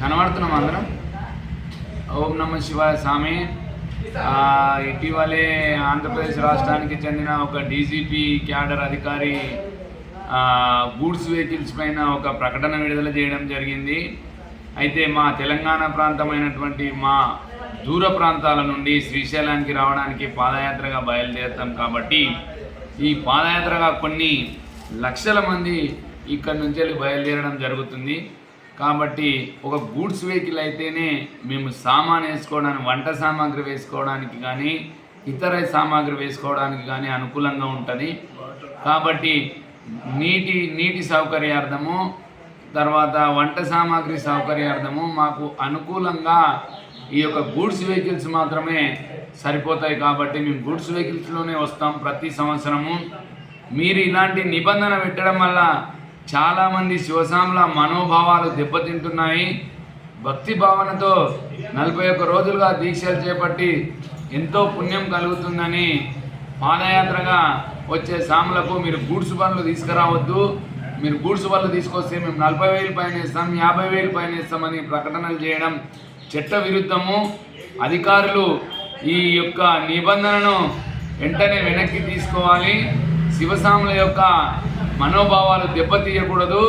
కనబడుతున్నాం అందరం. ఓం నమ శివాయ స్వామి. ఇటీవలే ఆంధ్రప్రదేశ్ రాష్ట్రానికి చెందిన ఒక డీజీపీ క్యాడర్ అధికారి గూడ్స్ వెహికల్స్ పైన ఒక ప్రకటన విడుదల చేయడం జరిగింది. అయితే మా తెలంగాణ ప్రాంతమైనటువంటి మా దూర ప్రాంతాల నుండి శ్రీశైలానికి రావడానికి పాదయాత్రగా బయలుదేరుతాం కాబట్టి ఈ పాదయాత్రగా కొన్ని లక్షల మంది ఇక్కడి నుంచి వెళ్ళి బయలుదేరడం జరుగుతుంది. కాబట్టి ఒక గూడ్స్ వెహికల్ అయితేనే మేము సామాన్ వేసుకోవడానికి, వంట సామాగ్రి వేసుకోవడానికి కానీ ఇతర సామాగ్రి వేసుకోవడానికి కానీ అనుకూలంగా ఉంటుంది. కాబట్టి నీటి సౌకర్యార్థము, తర్వాత వంట సామాగ్రి సౌకర్యార్థము మాకు అనుకూలంగా ఈ యొక్క గూడ్స్ వెహికల్స్ మాత్రమే సరిపోతాయి. కాబట్టి మేము గూడ్స్ వెహికల్స్లోనే వస్తాం ప్రతి సంవత్సరము. మీరు ఇలాంటి నిబంధన పెట్టడం వల్ల చాలామంది శివసాముల మనోభావాలు దెబ్బతింటున్నాయి. భక్తి భావనతో 41 రోజులుగా దీక్షలు చేపట్టి ఎంతో పుణ్యం కలుగుతుందని పాదయాత్రగా వచ్చే సాములకు మీరు గూడ్స్ బండ్లు తీసుకురావద్దు. మీరు గూడ్స్ బండ్లు తీసుకొస్తే మేము 40,000 పైన ఇస్తాం, 50,000 పైన ఇస్తామని ప్రకటనలు చేయడం చట్ట విరుద్ధము. అధికారులు ఈ యొక్క నిబంధనను వెంటనే వెనక్కి తీసుకోవాలి. శివసాముల యొక్క మనోభావాలు దెబ్బతీయకూడదు.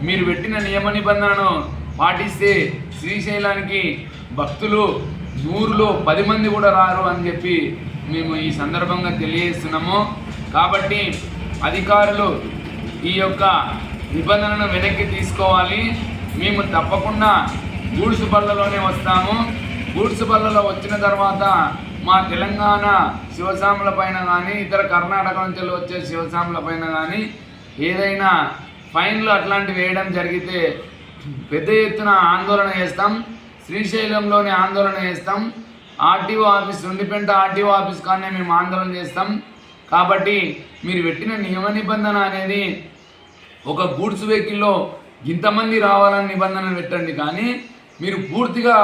మీరు పెట్టిన నియమ నిబంధనను పాటిస్తే శ్రీశైలానికి భక్తులు 100లో 10 మంది కూడా రారు అని చెప్పి మేము ఈ సందర్భంగా తెలియజేస్తున్నాము. కాబట్టి అధికారులు ఈ యొక్క నిబంధనను వెనక్కి తీసుకోవాలి. మేము తప్పకుండా గూడ్స్ బళ్ళలోనే వస్తాము. గూడ్స్ బళ్ళలో వచ్చిన తర్వాత మా తెలంగాణ శివసాముల పైన కానీ ఇతర కర్ణాటక నుంచి వచ్చే శివసాముల పైన కానీ ఏదైనా ఫైన్లు అట్లాంటివి వేయడం జరిగితే పెద్ద ఎత్తున ఆందోళన చేస్తాం. శ్రీశైలంలోనే ఆందోళన చేస్తాం. ఆర్టీఓ ఆఫీస్, ఉండిపెంట ఆర్టీఓ ఆఫీస్ కానీ మేము ఆందోళన చేస్తాం. కాబట్టి మీరు పెట్టిన నియమ నిబంధన అనేది ఒక గూడ్స్ వెహికల్లో ఇంతమంది రావాలని నిబంధన పెట్టండి, కానీ మీరు పూర్తిగా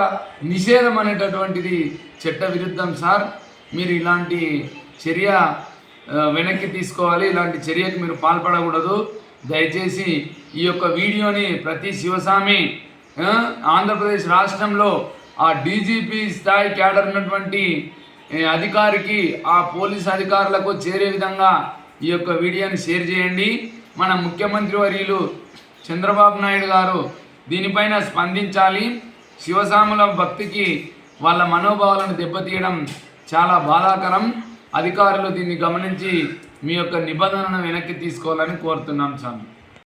నిషేధం అనేటటువంటిది చట్ట విరుద్ధం సార్. మీరు ఇలాంటి చర్య వెనక్కి తీసుకోవాలి. ఇలాంటి చర్యకు మీరు పాల్పడకూడదు. దయచేసి ఈ యొక్క వీడియోని ప్రతి శివసామి ఆంధ్రప్రదేశ్ రాష్ట్రంలో ఆ డీజీపీ స్థాయి క్యాడర్ ఉన్నటువంటి అధికారికి, ఆ పోలీస్ అధికారులకు చేరే విధంగా ఈ యొక్క వీడియోని షేర్ చేయండి. మన ముఖ్యమంత్రి వర్యులు చంద్రబాబు నాయుడు గారు దీనిపైన స్పందించాలి. శివసాముల భక్తికి వాళ్ళ మనోభావాలను దెబ్బతీయడం చాలా బాధాకరం. అధికారులు దీన్ని గమనించి మీ యొక్క నిబంధనను వెనక్కి తీసుకోవాలని కోరుతున్నాం స్వామి.